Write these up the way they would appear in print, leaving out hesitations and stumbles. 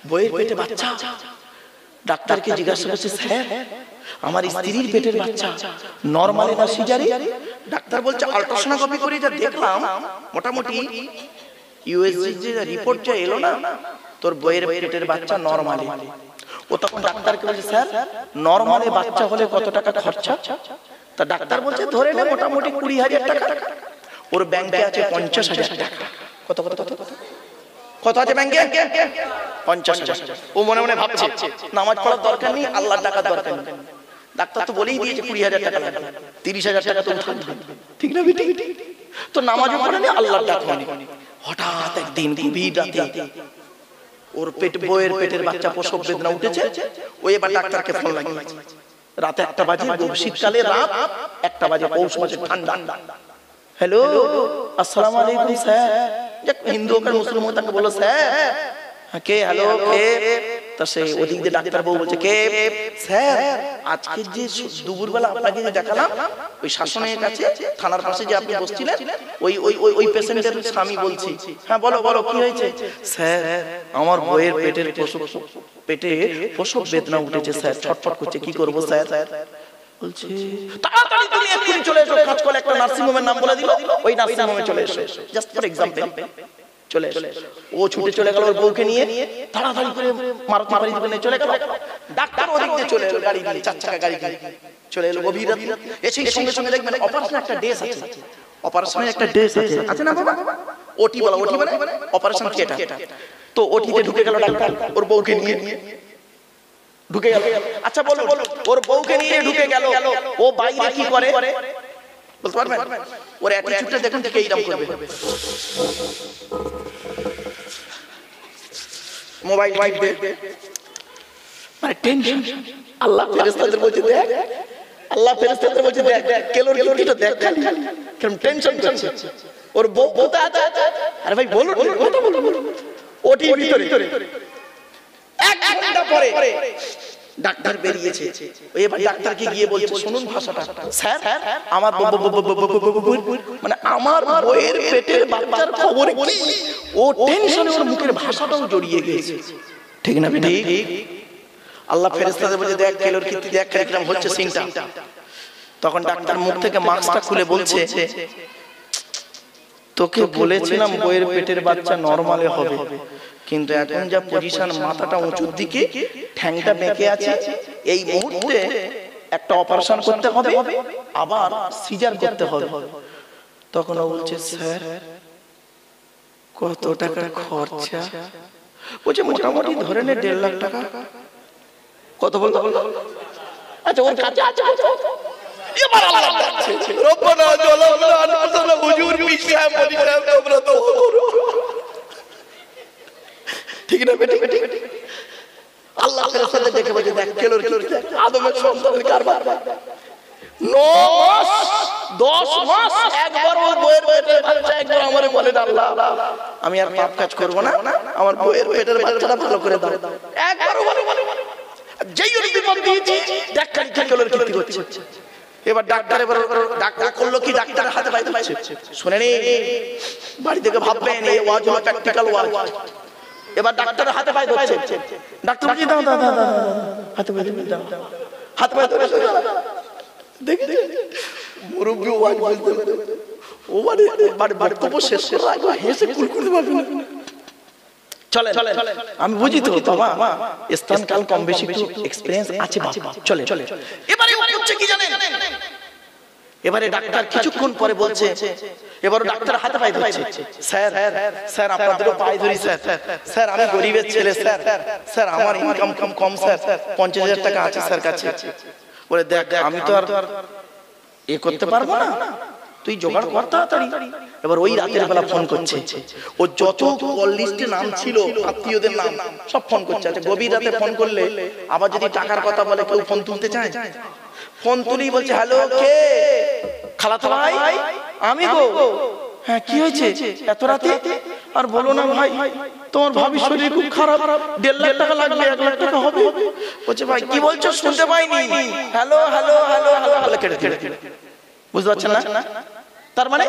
বইয়ের পেটে বাচ্চা। ডাক্তারকে জিজ্ঞাসা করছে, স্যার আমার স্ত্রীর পেটের বাচ্চা নরমালি না সিজারি? ডাক্তার বলছে, আল্ট্রাসোনোগ্রাফি করে যা দেখলাম মোটামুটি ইউএসজি যে রিপোর্ট যা এলো না, তোর বইয়ের পেটের বাচ্চা নরমালি। ও তখন ডাক্তারকে বলছে, স্যার নরমালি বাচ্চা হলে কত টাকা খরচা? তা ডাক্তার বলছে, ধরে নে মোটামুটি 20,000 টাকা। ওর ব্যাংকে আছে 50,000 টাকা। কত কত কত কত আছে ব্যাংকে? 50,000। ও মনে মনে ভাবছে, নামাজ পড়ার দরকার নেই, আল্লাহর টাকার দরকার নেই। ডাক্তার তো বলেই দিয়েছে 20,000 টাকা লাগবে, 30,000 টাকা তো থাকবে, ঠিক না বেটি? তো নামাজও পড়ে নেই, আল্লাহর টাকা নেই। হঠাৎ একদিন গভীর রাতে ওর বইয়ের পেটের বাচ্চা প্রসব বেদনা উঠেছে। ও এবার ডাক্তারকে ফোন লাগিয়েছে। রাতে 1টা বাজে, শীতকালে রাত 1টা বাজে, পৌষ মাসে ঠান্ডা। হ্যালো, আসসালামু আলাইকুম স্যার। হিন্দু হোক আর মুসলিম তাকে বলো স্যার। কে? হ্যালো, কে? তা সে ওদিক দিয়ে ডাক্তার বউ বলছে, কে? স্যার আজকে যে দুপুরবেলা আপনাকে যে দেখালাম ওই শাসনের কাছে থানার পাশে যে আপনি বসছিলেন, ওই পেশেন্টের স্বামী বলছি। হ্যাঁ বলো বলো, কি হয়েছে? স্যার আমার বইয়ের পেটে প্রসব বেদনা উঠেছে স্যার, ছটফট করছে, কি করবো স্যার? বলছে, তাড়াতাড়ি তুমি এক্ষুনি চলে এসো। কাজ করে একটা নার্সিং হোমের নাম বলে দিল, ওই নার্সিং হোমে চলে এসো। জাস্ট ফর এক্সাম্পল চলে এসো। ও ছুটে চলে গেল ওর বউকে নিয়ে, তাড়াতাড়ি করে মারুতি বাড়ি থেকে চলে গেল। ডাক্তার ওদিক দিয়ে চলে এলো, গাড়ি দিয়ে, 4 চাকা গাড়ি দিয়ে চলে এলো গভীর রাতে। এসে সঙ্গে সঙ্গে দেখবেন অপারেশন একটা ডেস আছে, অপারেশনের একটা ডেস আছে, আছে না বাবা? ওটি বলা, ওটি মানে অপারেশন থিয়েটার। তো ওটিতে ঢুকে গেল ডাক্তার ওর বউকে নিয়ে, ঢুকে গেল। আচ্ছা বলো, ওর বউকে নিয়ে ঢুকে গেল, ও বাইরে কি করে বলতে পারবেন? ওর অ্যাটিটিউডটা দেখুন, দেখে এইরকম করবে, মোবাইল টিপবে, মানে টেনশন। আল্লাহ ফেরেশতাদের বলছে দেখ, আল্লাহ ফেরেশতাদের বলছে দেখ, কেলোর কিটা দেখ, কেমন টেনশন করছে। ওর বউ কোথা আছে? আরে ভাই বলুন, কথা বলুন। ওটির ভিতরে 1 ঘন্টা পরে ডাক্তার বেরিয়েছে। এবার ডাক্তারকে গিয়ে বলছে, শুনুন ভাষাটা, স্যার আমার মানে আমার বইয়ের পেটের বাচ্চার খবর কি? ও টেনশনে ওর মুখের ভাষাটাও জড়িয়ে গেছে, ঠিক না? ঠিক। আল্লাহ ফেরেশতাদের বলছে দেখ কেলোর কীর্তি দেখ কিরকম হচ্ছে সিনটা। তখন ডাক্তার মুখ থেকে মাস্কটা খুলে বলছে, তোকে বলেছিলাম বইয়ের পেটের বাচ্চা নরমালে হবে, কিন্তু এখন যা পজিশন, মাথাটা উঁচুর দিকে, ঠ্যাংটা বেঁকে আছে, এই মুহূর্তে একটা অপারেশন করতে হবে, আবার সিজার করতে হবে। তখন ও বলছে, স্যার কত টাকা খরচা? বলছে মোটামুটি ধরে নে 1.5 লাখ টাকা। কত বলতো? আচ্ছা ওর কাছে আছে। এবার আল্লাহ ডাকছে, রব্বানা জালামনা আনফুসানা, হুজুর পিছা মনি সাহেব তোমরা তো করো, ঠিক না বেটি? আল্লাহ ফেরেশতাদের দেখে বলে দেখ কেলোর আদমের সন্তানের কারবার। 9 মাস 10 মাস একবার ওর বইয়ের পেটের বাচ্চা একবার আমারে বলে, আল্লাহ আমি আর পাপ কাজ করব না, আমার বইয়ের পেটের বাচ্চাটা ভালো করে দাও। একবারও বলে যেই ওর বিপদ দিয়েছি দেখ খালি কেলোর কীর্তি করছে। এবার ডাক্তার করলো কি, ডাক্তারের হাতে পাই দিচ্ছে। শুনে নি, বাড়ি থেকে ভাববেন এই ওয়াজ হলো প্র্যাকটিক্যাল ওয়াজ। এবার ডাক্তারের হাতে পাই দিচ্ছে। ডাক্তার বলছে দাও দাও দাও হাতে পাই দাও, হাতে পাই ধরে দেখে মুরব্বি ওয়াজ বলতে ও মানে বক্তব্য শেষ করে আগে হেসে কুলকুল পাবে না। চলে আমি বুঝি তো বাবা, স্থান কাল কম বেশি একটু এক্সপেরিয়েন্স আছে বাবা। চলে এবারে ও হচ্ছে কি জানেন, এবারে ডাক্তার কিছুক্ষণ পরে বলছে, এবারে ডাক্তার হাতে পায়ে ধরছে, স্যার আপনাদেরও পায়ে ধরি স্যার আমি গরিবের ছেলে স্যার আমার ইনকাম কম স্যার, 50,000 টাকা আছে স্যার কাছে। বলে দেখ আমি তো আর এ করতে পারবো না, তুই জোগাড় কর তাড়াতাড়ি। এবার ওই রাতের বেলা ফোন করছে, ও যত কল লিস্টে নাম ছিল আত্মীয়দের নাম সব ফোন করছে। আচ্ছা গভীর রাতে ফোন করলে আবার যদি টাকার কথা বলে কেউ ফোন তুলতে চায়? ফোন তুলেই বলছে, হ্যালো কে? খালাতো ভাই আমি গো। হ্যাঁ কি হয়েছে এত রাতে? আর বলো না ভাই, তোমার ভাবির শরীর খুব খারাপ, 1.5 লাখ টাকা লাগবে, 1 লাখ টাকা হবে। বলছে ভাই কি বলছো শুনতে পাইনি, হ্যালো হ্যালো হ্যালো হ্যালো বলে কেটে দিল। বুঝতে পারছেন না? তার মানে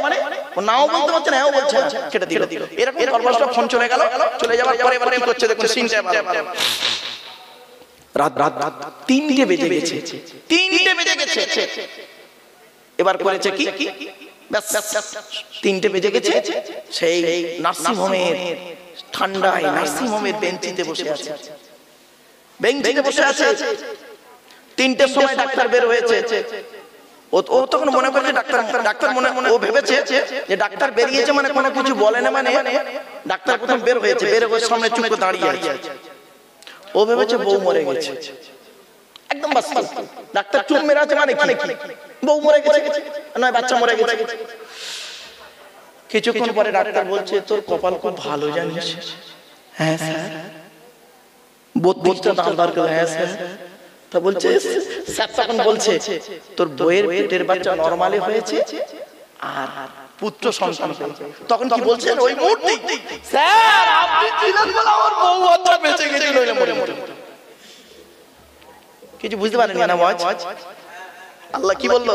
ও নাও বলতে পারছে না, ও বলছে কেটে দিল। এরকম 10 12টা ফোন চলে গেল, চলে যাওয়ার পরে এবার কি করছে দেখুন সিনটা। রাত 3টে বেজে গেছে, 3টে বেজে গেছে। এবার করেছে কি, ব্যাস 3টে বেজে গেছে, সেই নার্সিং হোমের ঠান্ডায় নার্সিং হোমের বেঞ্চিতে বসে আছে, বেঞ্চিতে বসে আছে। 3টের সময় ডাক্তার বের হয়েছে। ও তখন মনে করছে ডাক্তার মনে ও ভেবেছে যে ডাক্তার বেরিয়েছে মানে কোনো কিছু বলে না, মানে ডাক্তার প্রথম বের হয়েছে, বের হয়ে সামনে চুপ করে দাঁড়িয়ে আছে। ও ভেবেছে বউ মরে গেছে, একদম বাস্তব। ডাক্তার চুপ মেরে আছে মানে কি, বউ মরে গেছে নয় বাচ্চা মরে গেছে। কিছুক্ষণ পরে ডাক্তার বলছে তোর কপাল খুব ভালো জানিস। হ্যাঁ স্যার। 32টা দাঁত বার করে, হ্যাঁ স্যার। তা বলছে স্যার তখন বলছে তোর বউয়ের পেটের বাচ্চা নরমালি হয়েছে আর পুত্র সন্তান হয়েছে। তখন কি বলছেন ওই মুহূর্তে, স্যার আপনি ছিলেন বলে আমার বউ বাচ্চা বেঁচে গেছে, নইলে মরে মরে। কিছু বুঝতে পারেন না ওয়াজ? আল্লাহ কি বললো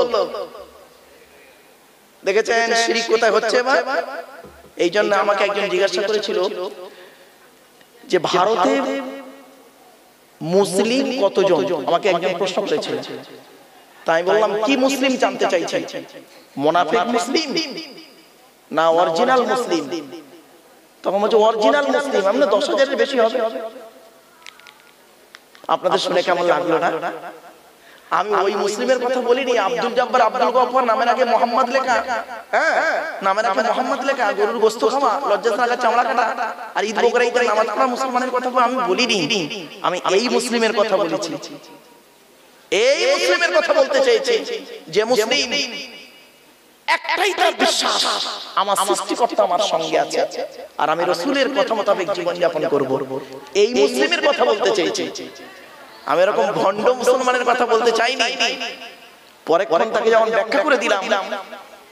দেখেছেন শিরক কোথায় হচ্ছে এবার? এই জন্য আমাকে একজন জিজ্ঞাসা করেছিল যে ভারতে মুসলিম কতজন, আমাকে একজন প্রশ্ন করেছিল। তাই বললাম কি মুসলিম জানতে চাইছি, মুনাফিক মুসলিম না অরিজিনাল মুসলিম? তখন বলছে অরিজিনাল মুসলিম। আমরা 10,000-এর বেশি হবে। আপনাদের শুনে কেমন লাগলো না? আমি ওই মুসলিমের কথা বলিনি। আব্দুল জব্বার, আব্দুল গফফার নামের আগে মোহাম্মদ লেখা, হ্যাঁ নামের আগে মোহাম্মদ লেখা, গরুর গোশত খাওয়া, লজ্জা ছাড়া চামড়া কাটা আর ঈদ বকরা ঈদের নামাজ পড়া মুসলমানের কথা আমি বলিনি। আমি এই মুসলিমের কথা বলেছি, এই মুসলিমের কথা বলতে চেয়েছি যে মুসলিম একটাই তার বিশ্বাস আমার সৃষ্টিকর্তা আমার সঙ্গে আছে আর আমি রাসূলের কথা মোতাবেক জীবন যাপন করব। এই মুসলিমের কথা বলতে চেয়েছি। আমি এরকম ভণ্ড মুসলমানের কথা বলতে চাইনি। পরে তাকে যখন ব্যাখ্যা করে দিলাম,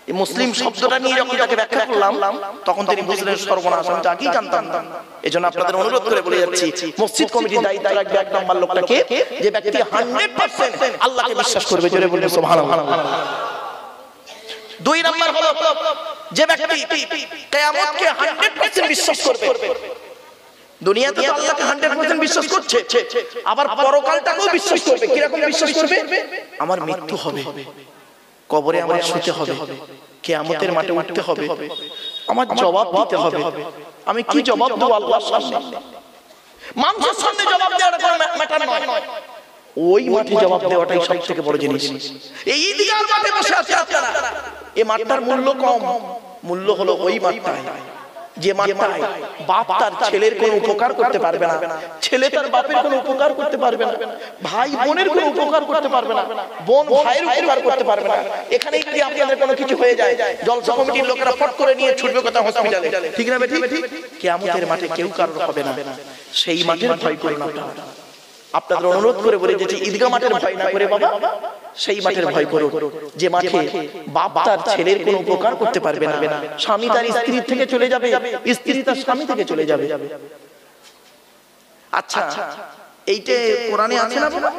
এই মুসলিম শব্দটা নিয়ে যখন তাকে ব্যাখ্যা করলাম, তখন তিনি বুঝলেন সর্বনাশ, আমি তো আগেই জানতাম না। এজন্য আপনাদের অনুরোধ করে বলে যাচ্ছি, মসজিদ কমিটির দায়িত্ব রাখবে 1 নম্বর লোকটাকে, যে ব্যক্তি 100% আল্লাহকে বিশ্বাস করবে। জোরে বলবেন সুবহানাল্লাহ। 2 নম্বর হলো যে ব্যক্তি কিয়ামতকে 100% বিশ্বাস করবে। দুনিয়াতে তো আল্লাহকে 100% বিশ্বাস করছে, আবার পরকালটাকেও বিশ্বাস করবে। কি রকম বিশ্বাস করবে? আমার মৃত্যু হবে, কবরে আমার শুতে হবে, কিয়ামতের মাঠে উঠতে হবে, আমার জবাব দিতে হবে। আমি কি জবাব দেব আল্লাহর সামনে? মানুষের সামনে জবাব দেওয়াটা কোনো ম্যাটার নয়, ওই মাঠে জবাব দেওয়াটাই সবথেকে বড় জিনিস। এই ঈদগাহর মাঠে বসে আছে আপনারা, এই মাঠটার মূল্য কম, মূল্য হলো ওই মাঠটাই যে মাঠটায় বাপ তার ছেলের কোনো উপকার করতে পারবে না, ছেলে তার বাপের কোনো উপকার করতে পারবে না, ভাই বোনের কোনো উপকার করতে পারবে না, বোন ভাইয়ের উপকার করতে পারবে না। এখানে যদি আপনাদের কোনো কিছু হয়ে যায়, জলসা কমিটির লোকেরা ফট করে নিয়ে ছুটবে কথা হসপিটালে, ঠিক না বেঠিক? কিয়ামতের মাঠে কেউ কারোর হবে না, সেই মাঠের ভয় করুন আপনারা। আপনাদের অনুরোধ করে বলে যে ঈদগাহ মাঠের ভয় না করে বাবা, সেই মাঠের ভয় করো যে মাঠে বাপ তার ছেলের কোনো উপকার করতে পারবে না, স্বামী তার স্ত্রীর থেকে চলে যাবে, স্ত্রী তার স্বামী থেকে চলে যাবে। আচ্ছা এইটা কোরআনে আছে না বাবা?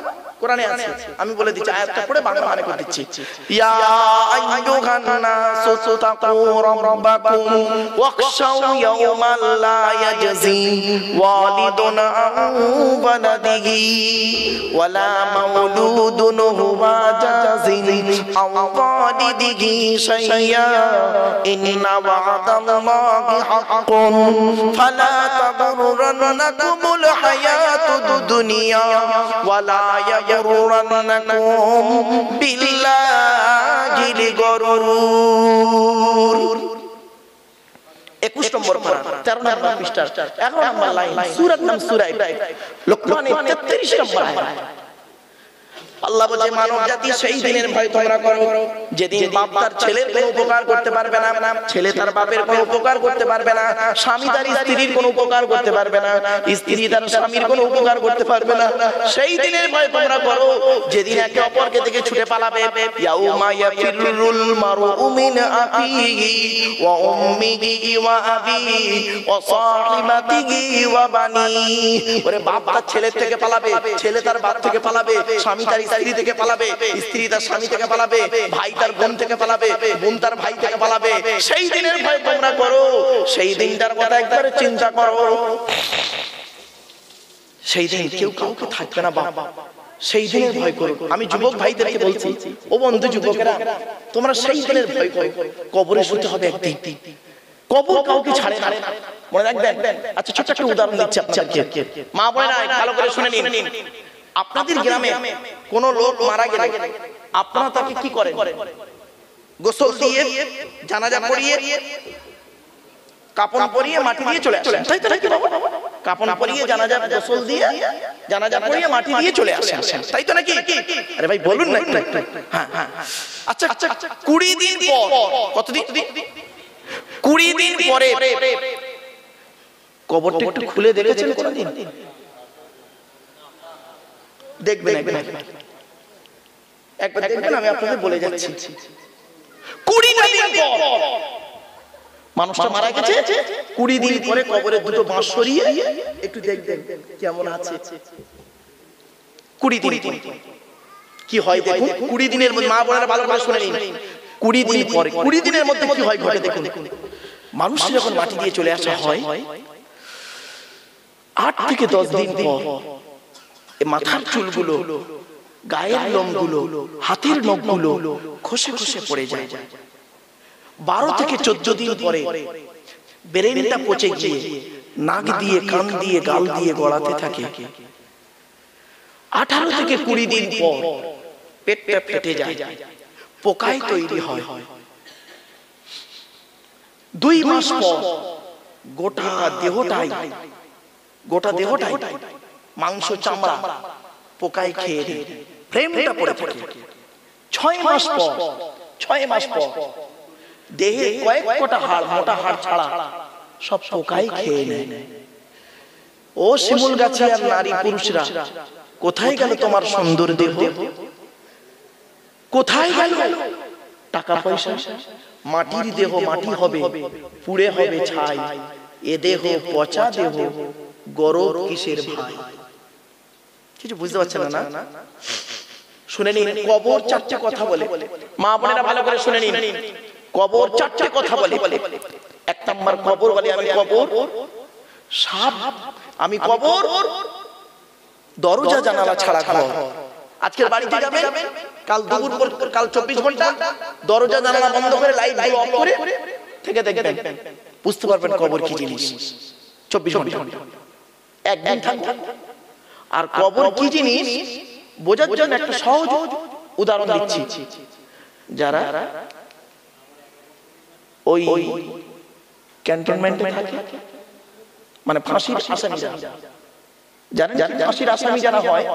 কোরআনে আছে। আমি বলে দিচ্ছি, আয়াতটা পড়ে বাংলা মানে করে দিচ্ছি। ইয়া আইয়ুহান নাসু তাকু রাব্বাকুম ওয়াখশাউ ইয়াওমান লা ইয়াজজি ওয়ালিদুন আন ওয়ালাদিহি ওয়ালা মাউলুদুন হুয়া জাযিন আন ওয়ালিদিহি শাইয়্যা ইন্না ওয়া'দাল্লাহি হাক্কুন ফালা তাগুররান্নাকুমুল হায়াতুদ দুনিয়া ওয়ালা ইয়াগুররান্নাকুম বিল্লাহিল গরুর। 21 নম্বর পারা 13 নম্বর পৃষ্ঠা 11 নম্বর লাইন, সূরার নাম সূরা ইব্রাহিম, লোকমানের 33 নম্বর আয়াত। আল্লাহ বলে মানব জাতি সেই দিনের ভয় তোমরা করো যেদিন বাপ তার ছেলের কোনো উপকার করতে পারবে না, ছেলে তার বাপের কোনো উপকার করতে পারবে না, স্বামী তার স্ত্রীর কোনো উপকার করতে পারবে না, স্ত্রী তার স্বামীর কোনো উপকার করতে পারবে না। সেই দিনের ভয় তোমরা করো যেদিন একে অপরকে থেকে ছুটে পালাবে। ইয়াউমা ইয়াফিরুল মারউ মিন আখিহি ওয়া উম্মিহি ওয়া আবিহি ওয়া সাহিবাতিহি ওয়া বানিহি। ওরে বাপ তার ছেলের থেকে পালাবে, ছেলে তার বাপ থেকে পালাবে, স্বামী তার স্ত্রী থেকে পালাবে, স্ত্রী তার স্বামী থেকে পালাবে, ভাই তার বোন থেকে পালাবে, বোন তার ভাই থেকে পালাবে। সেই দিনের ভয় তোমরা করো, সেই দিনটার কথা একবার চিন্তা করো। সেই দিন কেউ কাউকে থাকবে না বাবা, সেই দিনের ভয় করো। আমি যুবক ভাইদেরকে বলছি, ও বন্ধু যুবকেরা, তোমরা সেই দিনের ভয় করো। কবরে শুতে হবে একদিন, কবর কাউকে ছাড়ে না, মনে রাখবেন। আচ্ছা ছোট্ট একটা উদাহরণ দিচ্ছি আপনাদেরকে, মা বোনেরা ভালো করে শুনে নিন। আপনাদের গ্রামে কোন লোক মারা গেলে আপনারা তাকে কি করেন? গোসল দিয়ে, জানাজা পড়িয়ে, কাপড় পরিয়ে, মাটি দিয়ে চলে আসেন, তাই তো নাকি বাবা? কাপড় পরিয়ে, জানাজা গোসল দিয়ে, জানাজা পরিয়ে মাটি দিয়ে চলে আসেন, তাই তো নাকি? আরে ভাই বলুন না একটু। হ্যাঁ হ্যাঁ। আচ্ছা 20 দিন পর, কতদিন? 20 দিন পরে কবরটা একটু খুলে দেখেছেন কোনদিন? দেখবেন একবার দেখবেন, আমি আপনাদের বলে যাচ্ছি। 20 দিন পর মানুষটা মারা গেছে, 20 দিন পরে কবরের দুটো বাঁশ সরিয়ে একটু দেখবেন কেমন আছে। 20 দিন কি হয় দেখুন। 20 দিনের মধ্যে, মা বোনেরা ভালো করে শুনে নিন, 20 দিন পরে, 20 দিনের মধ্যে কি হয় ঘটে দেখুন। মানুষ যখন মাটি দিয়ে চলে আসা হয়, 8 থেকে 10 দিন পর মাথার চুলগুলো, গায়ের লোমগুলো, হাতের নখগুলো খসে খসে পড়ে যায়। 12 থেকে 14 দিন পরে ব্রেনটা পচে গিয়ে নাক দিয়ে, কান দিয়ে, গাল দিয়ে গড়াতে থাকে। 18 থেকে 20 দিন পর পেটটা ফেটে যায়, পোকায় তৈরি হয়। 2 মাস পর গোটা দেহটাই মাংস চামড়া পোকায় খেয়ে নেয়, ফ্রেমটা পড়ে থাকে। 6 মাস পর দেহে কয়েকটা হাড়, মোটা হাড় ছাড়া সব পোকায় খেয়ে নেয়। ও শিমুল গাছে আর নারী পুরুষরা, কোথায় গেল তোমার সুন্দর দেহ? কোথায় গেল টাকা পয়সা? মাটির দেহ মাটি হবে, পুড়ে হবে ছাই। এ দেহ পচা দেহ, গরব কিসের ভাই? কিছু বুঝতে পারছেন না? শুনে নিন, কবর 4টে কথা বলে। মা বোনেরা ভালো করে শুনে নিন, কবর 4টে কথা বলে। 1 নাম্বার কবর বলে, আমি কবর সাপ, আমি কবর দরজা জানালা ছাড়া ঘর। আজকের বাড়িতে যাবেন, কাল দুপুর পর, কাল 24 ঘন্টা দরজা জানালা বন্ধ করে, লাইট অফ করে থেকে দেখবেন, বুঝতে পারবেন কবর কি জিনিস। 24 ঘন্টা একদিন থাকবেন। আর কবর কি জিনিস বোঝার জন্য একটা সহজ উদাহরণ দিচ্ছি। যারা ওই ক্যান্টনমেন্টে থাকে, মানে ফাঁসির আসামিরা, জানেন ফাঁসির আসামি যারা হয়,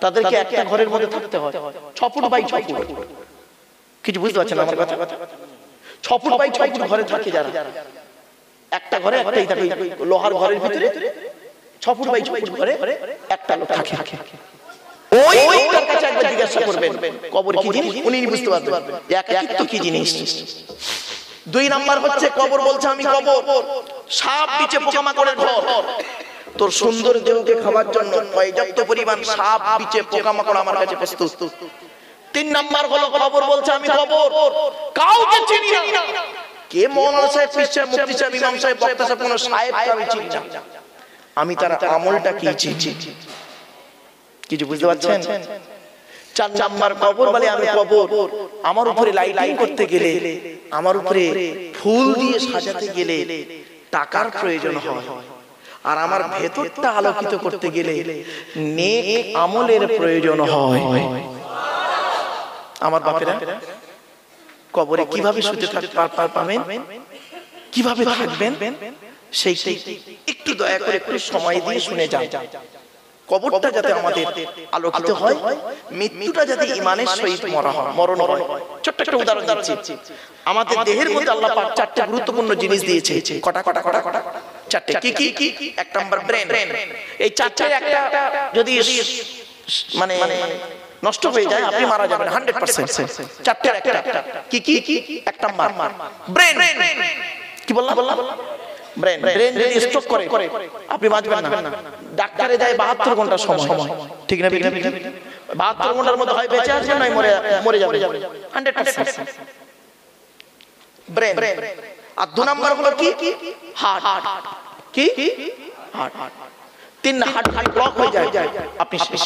তাদেরকে একটা ঘরের মধ্যে থাকতে হয় 6 ফুট বাই 6 ফুট। কিছু বুঝতে পারছেন আমার কথা? 6 ফুট বাই 6 ফুট ঘরে থাকে যারা, একটা ঘরে একটাই থাকে, লোহার ঘরের ভিতরে 6 ফুট বাই 6 ফুট ঘরে একটা লোক থাকে। ওই লোকটার কাছে একবার জিজ্ঞাসা করবেন কবর কি জিনিস, উনি বুঝতে পারবেন একাকিত্ব কি জিনিস। 2 নাম্বার হচ্ছে কবর বলছে, আমি কবর সাপ, বিছে, পোকামাকড়ের ঘর। তোর সুন্দর দেহকে খাবার জন্য পর্যাপ্ত পরিমাণ সাপ, বিছে, পোকামাকড় আমার কাছে প্রস্তুত। 3 নাম্বার হলো কবর বলছে, আমি কবর কাউকে চিনি না। কে মৌলানা সাহেব, পীর সাহেব, মুফতি সাহেব, ইমাম সাহেব, বক্তা সাহেব, কোন সাহেবকে আমি চিনি না, আমি তার আমলটা কি চিনি। কিছু বুঝতে পারছেন? 4 নাম্বার কবর বলে, আমি কবর আমার উপরে লাইটিং করতে গেলে, আমার উপরে ফুল দিয়ে সাজাতে গেলে টাকার প্রয়োজন হয়, আর আমার ভেতরটা আলোকিত করতে গেলে নেক আমলের প্রয়োজন হয়। আমার বাপেরা কবরে কিভাবে শুতে পাবেন, কিভাবে থাকবেন, সেই একটু দয়া করে একটু সময় দিয়ে শুনে যান। কবরটা যাতে আমাদের আলোকিত হয়, মৃত্যুটা যাতে ঈমানের সহিত মরণ হয়। ছোট্ট একটা উদাহরণ দিচ্ছি। আমাদের দেহের মধ্যে আল্লাহ পাক 4টে গুরুত্বপূর্ণ জিনিস দিয়েছে। কটা? 4টে। কি? 1 নাম্বার ব্রেন। এই 4টে একটা যদি মানে নষ্ট হয়ে যায়, আপনি মারা যাবেন 100%। 4টের একটা কি? 1 নাম্বার ব্রেন। কি বললাম? ব্রেন যদি স্ট্রোক করে আপনি বাঁচবেন না। ডাক্তারে দেয় 72 ঘন্টা সময়, ঠিক না? 72 ঘন্টার মধ্যে হয় বেঁচে আছে নয় মরে যাবে 100%। ব্রেন। আর 2 নাম্বার হলো কি? হার্ট। কি? হার্ট। 3 হার্ট ব্লক হয়ে যায়, আপনি শেষ।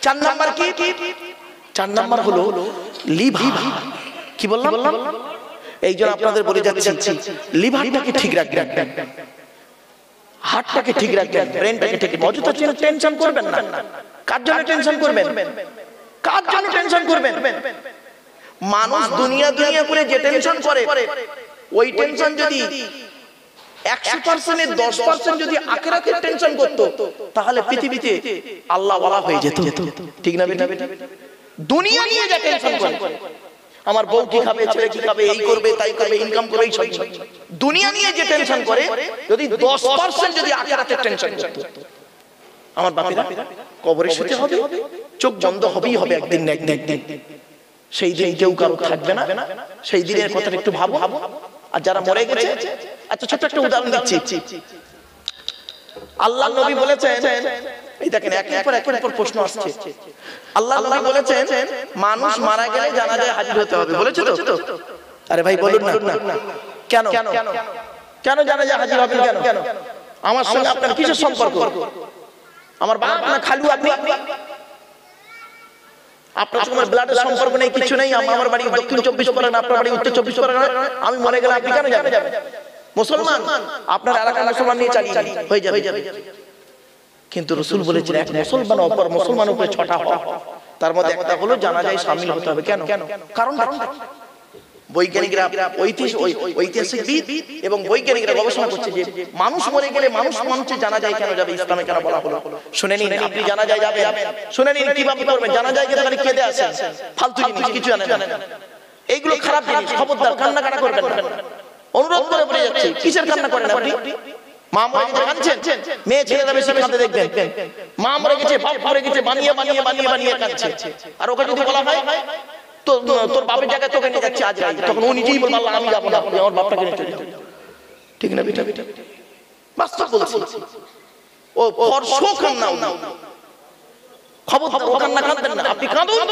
4 নাম্বার কি? 4 নাম্বার হলো লিভার। কি বললাম? এই জন্য আপনাদের বলে যাচ্ছি লিভারটাকে ঠিক রাখবেন, হার্টটাকে ঠিক রাখবেন, ব্রেনটাকে ঠিক রাখবেন। অযথা টেনশন করবেন না। কার জন্য টেনশন করবেন? কার জন্য টেনশন করবেন? মানুষ দুনিয়া করে যে টেনশন করে, ওই টেনশন যদি 100%-এর 10% যদি আখিরাতের টেনশন করতো, তাহলে পৃথিবীতে আল্লাহ ওয়ালা হয়ে যেত। ঠিক না বেটা? দুনিয়া নিয়ে যে টেনশন করে, আমার বউ কি খাবে, ছেলে কি খাবে, এই করবে তাই করবে, ইনকাম করবে, এই সব দুনিয়া নিয়ে যে টেনশন করে, যদি 10% যদি আখিরাতের টেনশন করতো, আমার বাপেরা কবরে শুতে হবে, চোখ বন্ধ হবেই হবে একদিন না একদিন। সেই দিন কেউ কারো থাকবে না। সেই দিনের কথা একটু ভাবো। আর যারা মরে গেছে, আচ্ছা ছোট্ট একটা উদাহরণ দিচ্ছি। আল্লাহ নবী বলেছেন, এই দেখেন একের পর প্রশ্ন আসছে। আল্লাহ নবী বলেছেন মানুষ মারা গেলে জানাজায় হাজির হতে হবে, বলেছে তো? আরে ভাই বলুন না, কেন কেন জানাজায় হাজির হবেন? কেন? আমার সঙ্গে আপনার কিসের সম্পর্ক? আমার বাপ না খালু? আপনি আপনার সঙ্গে ব্লাডের সম্পর্ক নেই, কিছু নেই। আমার বাড়ি দক্ষিণ 24 পরগনা, আপনার বাড়ি উত্তর 24 পরগনা। আমি মরে গেলে আপনি কেন যাবেন? মুসলমান, আপনার এলাকার মুসলমান নিয়ে চালিয়ে হয়ে যাবে। কিন্তু রাসূল বলেছেন এক মুসলমান অপর মুসলমানের উপরে 6টা হক, তার মধ্যে একটা হলো জানাজায় শামিল হতে হবে। কেন? কারণ বৈজ্ঞানিকরা, ঐতিহাসিকবিদ এবং বৈজ্ঞানিকরা গবেষণা করছে যে মানুষ মরে গেলে মানুষের জানাজায় কেন যাবে, ইসলামে কেন বলা হলো। শুনে নিন, আপনি জানাজায় যাবেন, শুনে নিন কিভাবে করবেন। জানাজায় গেলে খালি কেঁদে আসেন, ফালতু জিনিস, কিছু জানেন না। এইগুলো খারাপ জিনিস, খবরদার কান্নাকাটা করবেন না। অনুরোধ করে বলে যাচ্ছে, কিসের কান্না করেন আপনি? মা মরে গেছে কাঁদছেন, মেয়ে ছেলেরা বেশি কাঁদতে দেখবেন। মা মরে গেছে, বাপ মরে গেছে, বানিয়ে কাঁদছে। আর ওকে যদি বলা হয় তোর বাপের জায়গায় তোকে নিয়ে যাচ্ছে আজ রাত, তখন ও নিজেই বলবে আল্লাহ আমি যাবো না, আমার বাপটাকে নিয়ে চলে যাবো। ঠিক না বেটা? বাস্তব বলছি। ও ফরশো কান্না, খবরদার ও কান্না কাঁদবেন না। আপনি কাঁদুন,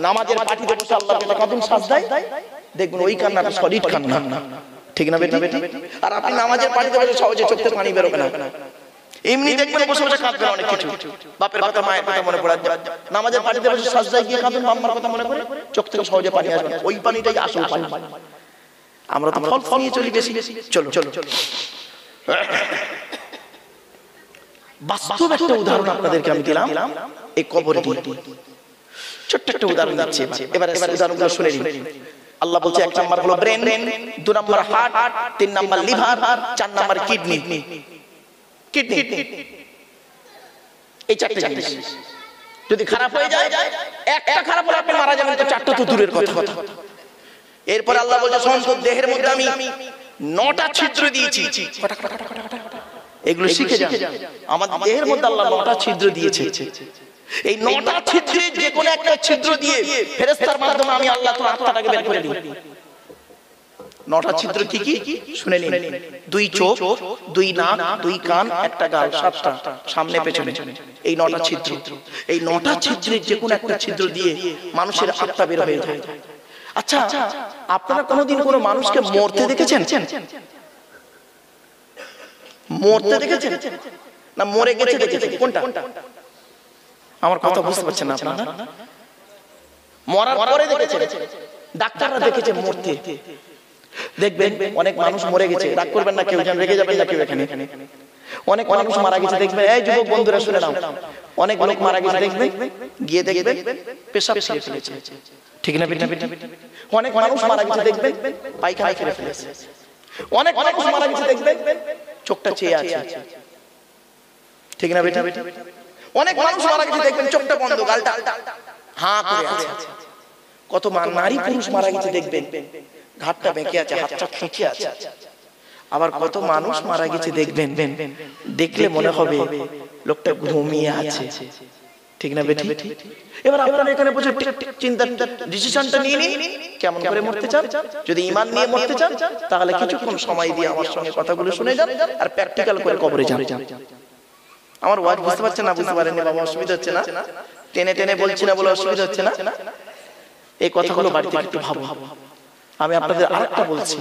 নামাজের পাটিতে বসে আল্লাহর কাছে কাঁদুন সাজদায়, দেখবেন ওই কান্নাটা সলিড কান্না। ঠিক না বেটা? আর আপনি নামাজের পাটিতে বসে সহজে চোখে পানি বেরোবে না। এমনি দেখবেন বসে বসে কাঁদবেন অনেক কিছু, বাপের কথা মায়ের কথা মনে পড়ে। নামাজের পানিতে বসে সাজদায় গিয়ে কাঁদবেন, আম্মার কথা মনে করে, চোখ থেকে সহজে পানি আসবে। ওই পানিটাই আসল পানি। আমরা তো ফল নিয়ে চলি বেশি। চলো বাস্তব একটা উদাহরণ আপনাদেরকে আমি দিলাম, এই কবরটি। ছোট্ট একটা উদাহরণ দিচ্ছি, এবার উদাহরণগুলো শুনে নিন। আল্লাহ বলছে 1 নাম্বার হলো brain, 2 number heart, 3 number liver, 4 number kidney. এই 4টে জিনিস যদি খারাপ হয়ে যায়, একটা খারাপ হলে আপনি মারা যাবেন, তো 4টা তো দূরের কথা। এরপর আল্লাহ বলছে শোন, দেহের মধ্যে আমি 9টা ছিদ্র দিয়েছি, এগুলো শিখে যান। আমাদের দেহের মধ্যে আল্লাহ 9টা ছিদ্র দিয়েছে। এই 9টা ছিদ্রে যে কোনো একটা ছিদ্র দিয়ে ফেরেশতার মাধ্যমে আমি আল্লাহ তোমার আত্মাটাকে বের করে দিই। 9টা ছিদ্র কি কি শুনে নিন। 2 চোখ, 2 নাক, 2 কান, 1টা গাল, 7টা সামনে পেছনে। এই 9টা ছিদ্র, এই 9টা ছিদ্রের যে কোনো একটা ছিদ্র দিয়ে মানুষের আত্মা বের হয়ে যায়। আচ্ছা, আপনারা কোনোদিন কোনো মানুষকে মরতে দেখেছেন? মরতে দেখেছেন না মরে গেছে দেখেছেন? কোনটা? আমার কথা বুঝতে পারছেন না আপনারা? মরার পরে দেখেছেন, ডাক্তাররা দেখেছে মরতে। দেখবেন অনেক মানুষ মরে গেছে, রাগ করবেন না কেউ, যেন রেগে যাবেন না কেউ এখানে। অনেক মানুষ মারা গেছে দেখবেন, এই যুবক বন্ধুরা শুনে নাও, অনেক লোক মারা গেছে দেখবেন, গিয়ে দেখবেন পেশাব ছেড়ে ফেলেছে। ঠিক না? অনেক মানুষ মারা গেছে দেখবেন, পায়খানা ছেড়ে ফেলেছে। অনেক মানুষ মারা গেছে দেখবেন, চোখটা চেয়ে আছে। ঠিক না? অনেক মানুষ মারা গেছে দেখবেন, চোখটা বন্ধ, গালটা হাঁ করে আছে। কত নারী পুরুষ মারা গেছে দেখবেন, ঘাটটা বেঁকে আছে, হাতটা খেঁচে আছে। আবার কত মানুষ মারা গেছে দেখবেন, দেখলে মনে হবে লোকটা ঘুমিয়ে আছে। ঠিক না বেটি? এবার আপনারা এখানে বসে চিন্তা ডিসিশনটা নিয়ে নিন, কেমন করে মরতে চান। যদি ঈমান নিয়ে মরতে চান, তাহলে কিছুক্ষণ সময় দিয়ে আমার সঙ্গে কথাগুলো শুনে যান আর প্র্যাকটিক্যাল করে কবরে যান। আমার ওয়াজ বুঝতে পারছেন না? বুঝতে পারেননি বাবা, অসুবিধা হচ্ছে না? টেনে টেনে বলছি না বলে অসুবিধা হচ্ছে না? এই কথাগুলো বাড়িতে একটু ভাবো। আমি আপনাদের আরেকটা বলছি,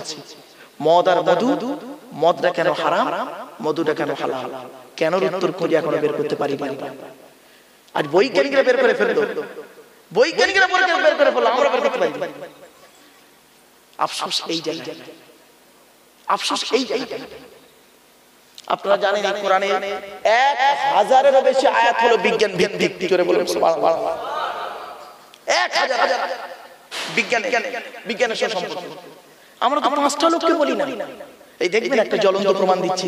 মদ আর মধু, মদটা কেন হারাম, মধুটা কেন হালাল, কেন উত্তর খুঁজে এখনো বের করতে পারি না। আজ বৈজ্ঞানিকরা বের করে ফেললো, বৈজ্ঞানিকরা বের করে ফেললো, আমরা বের করতে পারি না। আফসোস এই জায়গায়, আফসোস এই জায়গায়। আপনারা জানেন এই কোরআনে 1000-এরও বেশি আয়াত হলো বিজ্ঞান ভিত্তিক। জোরে বলুন সুবহানাল্লাহ। 1000 বিজ্ঞানের সাথে সম্পর্ক। আমরা তো 5টা লোককে বলি না। এই দেখবেন একটা জ্বলন্ত প্রমাণ দিচ্ছি।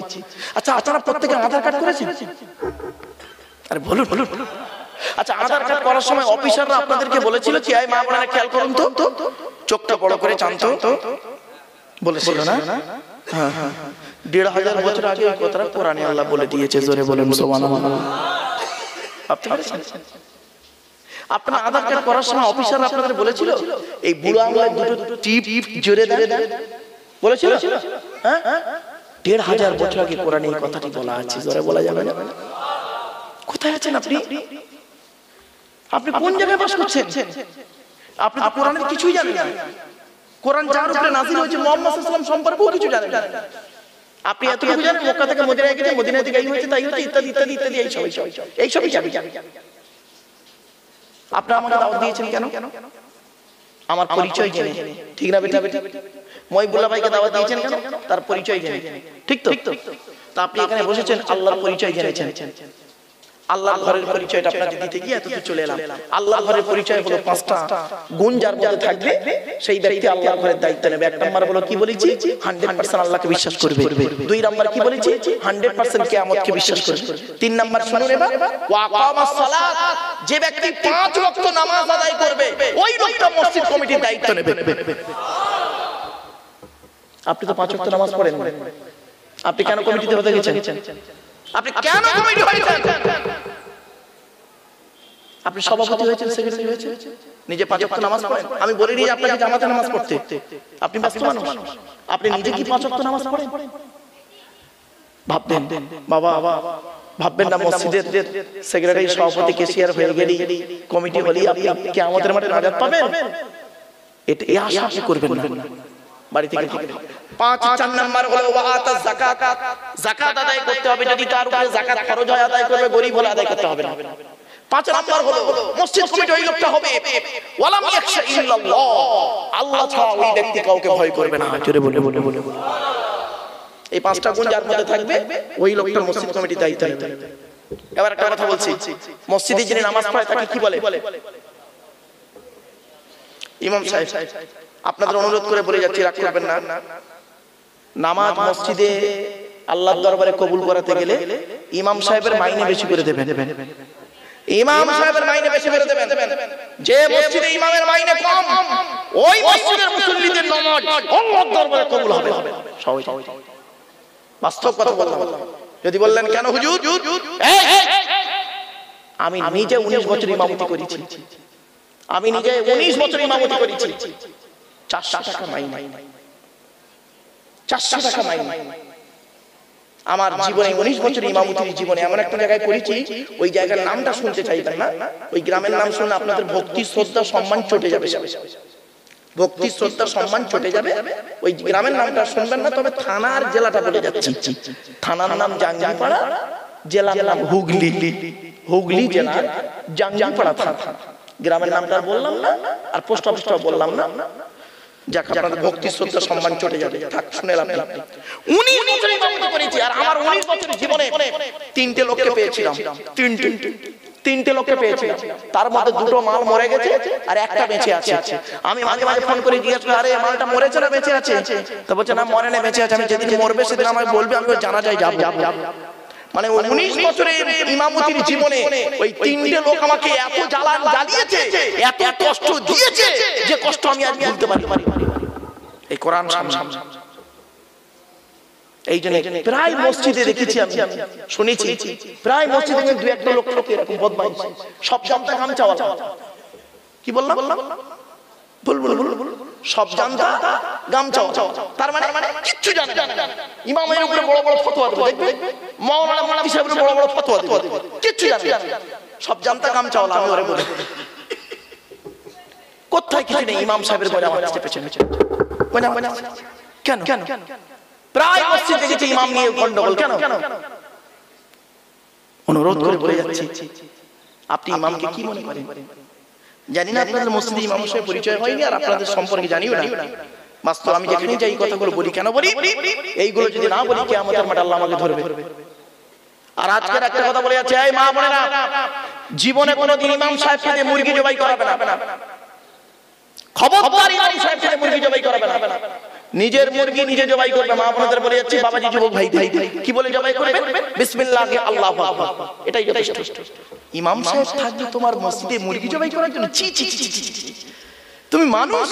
আচ্ছা, আপনারা প্রত্যেকে আধার কার্ড করেছেন? আরে বলুন বলুন। আচ্ছা, আধার কার্ড করার সময় অফিসাররা আপনাদেরকে বলেছিল কি, এই মা বোনেরা খেয়াল করুন তো, চোখটা বড় করে চান্ত বলেছিল না? হ্যাঁ হ্যাঁ, 1500 বছর আগে এই কথাটা কোরআনে আল্লাহ বলে দিয়েছে। জোরে বলেন সুবহানাল্লাহ। আপনারা আধার কার্ড করার সময় অফিসাররা আপনাদের বলেছিল এই বুড়ো আঙুলের দুটো টিপ জোরে দেন বলেছিল? হ্যাঁ, 1500 বছর আগে কোরআনে এই কথাটি বলা আছে। জোরে বলা যাবে না? কোথায় আছেন আপনি? আপনি কোন জায়গায় বাস করছেন? আপনি তো কোরআনের কিছুই জানেন না। কোরআন যার উপরে নাযিল হয়েছে মুহাম্মদ সাল্লাল্লাহু আলাইহি ওয়াসাল্লাম সম্পর্কেও কিছু জানেন না। আপনি এতটুকু জানেন মক্কা থেকে মদিনায় গেছে, মদিনা থেকে এই হয়েছে তাই হয়েছে ইত্যাদি ইত্যাদি ইত্যাদি, এই সবই জানেন। আপনারা আমাকে দাওয়াত দিয়েছেন কেন? আমার পরিচয় জেনে, ঠিক না বেটা? মহিবুল্লাহ ভাইকে দাওয়াত দিয়েছেন কেন? তার পরিচয় জেনে, ঠিক তো? তা আপনি এখানে বসেছেন আল্লাহর পরিচয় জেনেছেন। আল্লাহর ঘরের পরিচয়টা আপনাকে দিতে গিয়ে এতদূর চলে এলাম। আল্লাহর ঘরের পরিচয় হলো 5টা গুণ যার মধ্যে থাকবে সেই ব্যক্তি আল্লাহর ঘরের দায়িত্ব নেবে। 1 নাম্বার হলো কি বলেছি? 100% আল্লাহকে বিশ্বাস করবে। 2 নাম্বার কি বলেছি? 100% কিয়ামতকে বিশ্বাস করবে। 3 নাম্বার শুনুন এবার, ওয়া আকামাস সালাত, যে ব্যক্তি 5 ওয়াক্ত নামাজ আদায় করবে ওই লোকটা মসজিদ কমিটির দায়িত্ব নেবে। আপনি তো 5 ওয়াক্ত নামাজ পড়েন, আপনি কেন কমিটিতে হতে গেছেন? আপনি কেন কমিটি হয়েছেন? আপনি সভাপতি হয়েছেন, সেক্রেটারি হয়েছেন, নিজে 5 ওয়াক্ত নামাজ পড়েন। আমি বলিনি যে আপনাকে জামাতে নামাজ পড়তে, আপনি ব্যস্ত মানুষ। আপনি নিজে কি 5 ওয়াক্ত নামাজ পড়েন? ভাববেন বাবা, ভাববেন না মসজিদের সেক্রেটারি, সভাপতি, ক্যাশিয়ার হয়ে গেলি, কমিটি হলি আপনি কিয়ামতের মাঠে নাজাত পাবেন? এটা এই আশা আপনি করবেন না। বাড়ি থেকে 4 নাম্বার হলো ওয়া আতাজ যাকাত, যাকাত আদায় করতে হবে। যদি তার উপরে যাকাত খরচ হয় আদায় করবে, গরীব হলে আদায় করতে হবে না। 5 নাম্বার হলো মসজিদ কমিটি ওই লোকটা হবে ওয়ালাম ইয়াখশা ইল্লাল্লাহ, আল্লাহ ছাড়া ওই ব্যক্তি কাউকে ভয় করবে না। জোরে বলে বলে বলে এই 5টা গুণ যার মধ্যে থাকবে ওই লোকটা মসজিদ কমিটির দায়িত্ব নেবে। এবার একটা কথা বলছি, মসজিদে যিনি নামাজ পড়ে তাকে কি বলে? ইমাম সাহেব। আপনাদের অনুরোধ করে বলে যাচ্ছি, রাগ করবেন না। নামাজ মসজিদে আল্লাহর দরবারে কবুল করাতে গেলে ইমাম সাহেবের মাইনে বেশি করে দেবেন। ইমাম সাহেবের মাইনে বেশি করে দেবেন। যে মসজিদে ইমামের মাইনে কম ওই মসজিদের মুসল্লিদের নামাজ আল্লাহর দরবারে কবুল হবে। বাস্তব কথা বললাম। যদি বললেন কেন হুজুর? আমি নিজে 19 বছর ইমামতি করেছি। আমি নিজে 19 বছর ইমামতি করেছি। 400 টাকা মাইনে, 400 টাকা মাইনে। আমার জীবনে 19 বছর ইমামতির জীবনে এমন একটা জায়গায় করেছি, ওই জায়গার নামটা শুনতে চাইবেন না। ওই গ্রামের নাম শুনে আপনাদের ভক্তি শ্রদ্ধা সম্মান চটে যাবে, ভক্তি শ্রদ্ধা সম্মান চটে যাবে। ওই গ্রামের নামটা শুনবেন না, তবে থানার জেলাটা বলে যাচ্ছি। থানার নাম জাঙ্গিপাড়া, জেলার নাম হুগলি। হুগলি জেলার জাঙ্গিপাড়া থানা। গ্রামের নামটা বললাম না, আর পোস্ট অফিসটাও বললাম না। যাক, আপনাদের ভক্তি শ্রদ্ধা সম্মান চটে যাবে। থাক, শুনেলাম। 19 বছর ইমামতি করেছি, আর আমার 19 বছরের জীবনে 3টে লোককে পেয়েছিলাম। 3টে লোককে পেয়েছিলাম। তার মধ্যে 2টো মাল মরে গেছে আর একটা বেঁচে আছে। আমি মাঝে মাঝে ফোন করে জিজ্ঞেস করি, আরে মালটা মরেছে না বেঁচে আছে? তো বলছে না, মরে না, বেঁচে আছে। আমি যেদিন মরবে সেদিন আমাকে বলবে, আমি জানাজায় যাব। মানে 19 বছরের ইমামতির জীবনে ওই 3টে লোক আমাকে এত জ্বালিয়েছে, এত কষ্ট দিয়েছে, যে কষ্ট আমি আজ ভুলতে পারি। এই কোরআন সামনে। এই জন্য প্রায় মসজিদে দেখেছি, আমি শুনেছি, প্রায় মসজিদে 2-1টা লোক এরকম বদমাইশ, সব সপ্তাহে গামছা চাওয়া। কি বললাম? বলবো সব জানতা গামছা, তার মানে কিচ্ছু জানে না। ইমামের উপরে বড় বড় ফতোয়া দেবে, দেখবে মাওলানা মুফতি সাহেবের বড় বড় ফতোয়া দেবে, কিচ্ছু জানে না, সব জানতা গামছাওয়ালা। আমি ওরে বলে কোথায় কিছু নেই, ইমাম সাহেবের বলে আমার পেছনে কেন কেন প্রায় মসজিদ দেখেছি ইমাম নিয়ে গন্ডগোল কেন? অনুরোধ করে বলে যাচ্ছি, আপনি ইমামকে কি মনে করেন? জানি না আপনাদের মসজিদে ইমাম সাহেব পরিচয় হয়নি, আর আপনাদের সম্পর্কে জানিও না। বাস্তব আমি যেখানে যাই এই কথাগুলো বলি, কেন বলি? এইগুলো যদি না বলি কিয়ামতের মাঠে আল্লাহ আমাকে ধরবে। আর আজকের একটা কথা বলে যাচ্ছে, এই মা বোনেরা, জীবনে কোনোদিন ইমাম সাহেবকে দিয়ে মুরগি জবাই করাবে না, খবরদার ইমাম সাহেবকে দিয়ে মুরগি জবাই করাবে না। নিজের মুরগি নিজে জবাই করবে। মা বোনদের বলে যাচ্ছি, বাবাজি যুবক ভাই কি বলে জবাই করবে? বিসমিল্লাহ আল্লাহু আকবার, এটাই যথেষ্ট। ইমাম সাহেব থাকবে তোমার মসজিদে মুরগি জবাই করার জন্য? ছি ছি ছি ছি, তুমি মানুষ?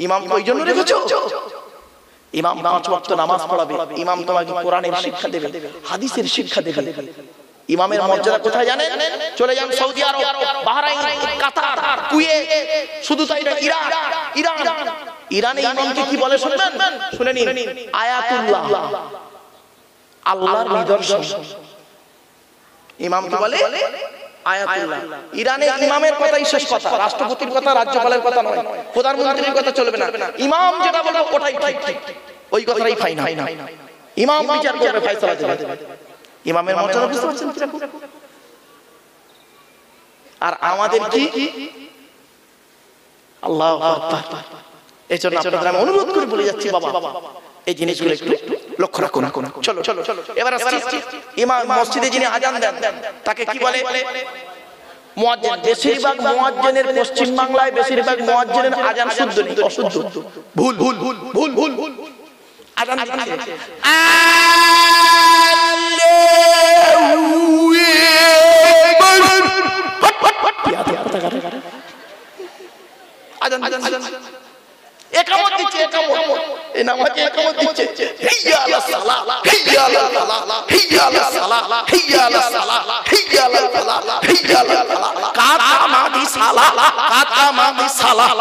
ইমাম ওই জন্য রেখেছো? ইমাম 5 ওয়াক্ত নামাজ পড়াবে, ইমাম তোমাকে কোরআনের শিক্ষা দেবে, হাদিসের শিক্ষা দেবে। ইমামের মর্যাদা কোথায় জানেন? চলে যান সৌদি আরব, বাহরাইন, কাতার, কুয়েত, শুধু তাই না, ইরানে ইমামকে কি বলে শুনবেন? শুনে নিন, আয়াতুল্লাহ, আল্লাহর নিদর্শন। ইমামকে বলে আয়াতুল্লাহ। ইরানে ইমামের কথাই শেষ কথা, রাষ্ট্রপতির কথা, রাজ্যপালের কথা নয়, প্রধানমন্ত্রীর কথা চলবে না। ইমাম যেটা বলবে ওটাই ঠিক, ওই কথাই ফাইনাল। ইমাম বিচার করবে, ফয়সালা দেবে। ইমামের মর্যাদা বুঝতে পারছেন কিরকম? আর আমাদের কি? আল্লাহু আকবার। এই জন্য আপনাদের আমি অনুরোধ করে বলে যাচ্ছি, বাবা এই জিনিসগুলো একটু লক্ষ্য রাখুন। চলো এবার আসছি, ইমাম মসজিদে যিনি আজান দেন তাকে কি বলে? মুয়াজ্জিন। বেশিরভাগ মুয়াজ্জিনের, পশ্চিম বাংলায় বেশিরভাগ মুয়াজ্জিনের আজান শুদ্ধ নেই, অশুদ্ধ, ভুল। আজান দিচ্ছে একামত দিচ্ছে, এই নামাজে একামত দিচ্ছে, হাইয়া আলাস সালাহ, হাইয়া আলাল ফালাহ, হাইয়া আলাস সালাহ, হাইয়া আলাস সালাহ, হাইয়া আলাল ফালাহ, হাইয়া আলাল ফালাহ, কাতা মাদি সালাহ, কাতা মাদি সালাহ।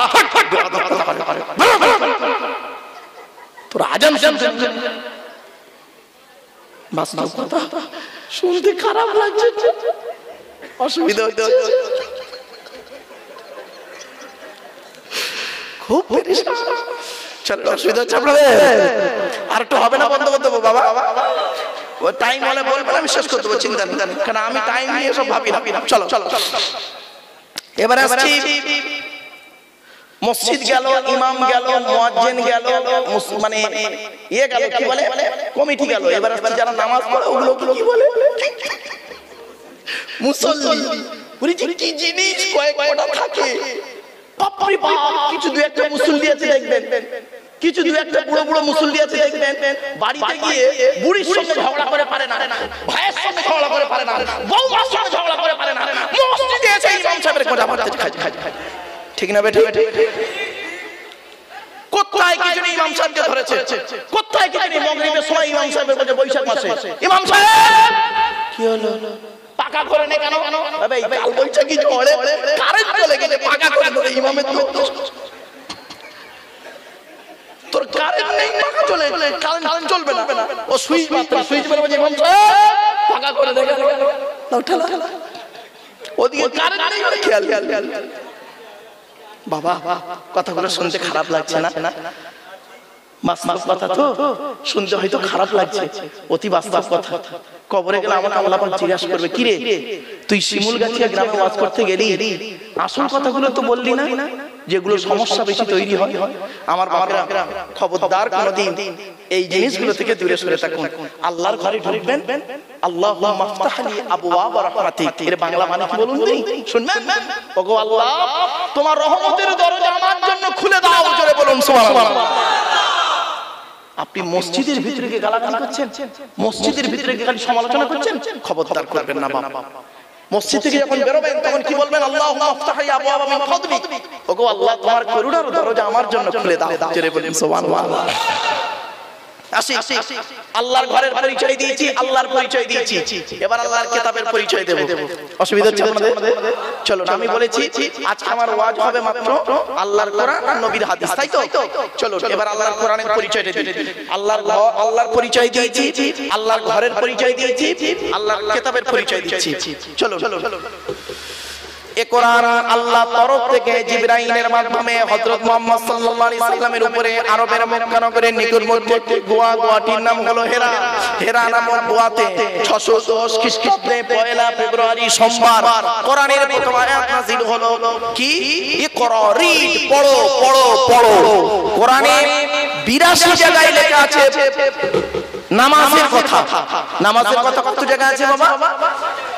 তোর আজান বাস্তব কথা শুনতে খারাপ লাগছে, অসুবিধা হচ্ছে, খুব অসুবিধা হচ্ছে আপনাদের। আর একটু হবে না, বন্ধ করতে দেবো বাবা, ও টাইম হলে বলবেন, আমি শেষ করতে দেবো, চিন্তা নেই, কারণ আমি টাইম নিয়ে সব ভাবি না। চলো এবার আসছি, মসজিদ গেল, ইমাম গেল, মুয়াজ্জিন গেল, মানে ইয়ে গেল, কি বলে, কমিটি গেল। এবার আসছি যারা নামাজ পড়ে, ওগুলো কি বলে? মুসল্লি। বুঝছি কি জিনিস, কয়েকটা থাকে, কিছু দু একটা মুসল্লি আছে দেখবেন, কিছু দু একটা বুড়ো মুসল্লি আছে দেখবেন, বাড়িতে গিয়ে বুড়ির সঙ্গে ঝগড়া করে পারে না, ভাইয়ের সঙ্গে ঝগড়া করে পারে না, বউমার সঙ্গে ঝগড়া করে পারে না, মসজিদে এসে ইমাম সাহেবের কথা বলতে খায়। ঠিক না বেটা? কোথায় কিছু নেই, ইমাম সাহেবকে ধরেছে, কোথায় কিছু নেই। মাগরিবের সময় ইমাম সাহেবের বলে, বৈশাখ মাসে, ইমাম সাহেব কি হলো, পাকা করে নে কেন? এই কাল বৈশাখী ঝড়ে কারেন্ট চলে গেলে পাকা করে দেবে ইমামের। তোর কারেন্ট নেই, পাকা চলে, কারেন্ট চলবে না, ও সুইচ মেরে ইমাম সাহেব পাকা করে দেবে, ওদিকে কারেন্ট নেই, খেয়াল। বাবা কথাগুলো শুনতে খারাপ লাগছে না? বাস্তব কথা তো শুনতে হয়তো খারাপ লাগছে, অতি বাস্তব কথা। কবরে গেলে আমাকে আল্লাহ পাক জিজ্ঞাসা করবে, কি রে তুই শিমুলগাছিয়া গ্রামে ওয়াজ করতে গেলি, আসল কথাগুলো তো বললি না, যেগুলো সমস্যা বেশি তৈরি হয়। আমার বাবারা, খবরদার কোনদিন এই জিনিসগুলো থেকে দূরে সরে থাকুন। আল্লাহর ঘরে ঢুকবেন, আল্লাহুম্মা মাফতাহ লি আবওয়াব রাহমাতিক, এর বাংলা মানে কি বলুন তো? শুনবেন, ওগো আল্লাহ তোমার রহমতের দরজা আমার জন্য খুলে দাও, জোরে বলুন সুবহানাল্লাহ। আপনি মসজিদের ভিতরে গিয়ে গালাগালি করছেন, মসজিদের ভিতরে গিয়ে খালি সমালোচনা করছেন, খবরদার করবেন না বাবা। মসজিদ থেকে যখন বেরোবেন তখন কি বলবেন? আল্লাহুম্মা আফতাহ লি আবওয়াব মিন ফাদলিক, ওগো আল্লাহ তোমার করুণার দরজা আমার জন্য খুলে দাও, জোরে বলুন সুবহানাল্লাহ। আসি আল্লাহর ঘরের পরিচয় দিয়েছি, আল্লাহর পরিচয় দিয়েছি, এবার আল্লাহর কিতাবের পরিচয় দেব। অসুবিধা হচ্ছে আপনাদের? চলো, আমি বলেছি আজকে আমার ওয়াজ হবে মাত্র আল্লাহর কোরআন আর নবীর হাদিস, তাই তো? চলো এবার আল্লাহর কোরআনের পরিচয়টা দিই। আল্লাহর পরিচয় দিয়েছি, আল্লাহর ঘরের পরিচয় দিয়েছি, আল্লাহর কিতাবের পরিচয় দিচ্ছি। চলো এ কোরআন আল্লাহ তরফ থেকে জিবরাইলের মাধ্যমে হযরত মুহাম্মদ সাল্লাল্লাহু আলাইহি সাল্লামের উপরে আরবের মক্কা নগরের নিকটবর্তী গোয়াটির নাম হলো হেরা। হেরা নামক গোয়াতে 610 খ্রিস্টাব্দে 1 ফেব্রুয়ারি সোমবার কোরআনের প্রথম আয়াত নাযিল হলো। কি? ইকরা, রিড, পড়ো পড়ো পড়ো। কোরআনে 82 জায়গায় লেখা আছে নামাজের কথা। নামাজের কথা কত জায়গায় আছে বাবা?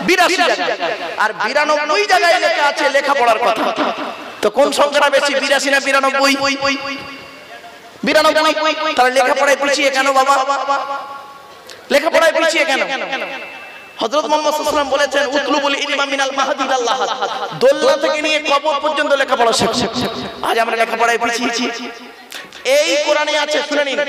82 জায়গায়। আর 92 জায়গায় লেখা আছে লেখাপড়ার কথা। তো কোন সংখ্যাটা বেশি, 82 না 92? 92। তাহলে লেখাপড়ায় পিছিয়ে কেন বাবা? লেখাপড়ায় পিছিয়ে কেন? হযরত মুহাম্মদ সাল্লাল্লাহু আলাইহি ওয়াসাল্লাম বলেছেন উতলুবুল ইলমা মিনাল মাহদি ইলাল লাহাদ, দোলনা থেকে নিয়ে কবর পর্যন্ত লেখাপড়া শেখো। আজ আমরা লেখাপড়ায় পিছিয়েছি। এই কোরআনে আছে, শুনে নিন,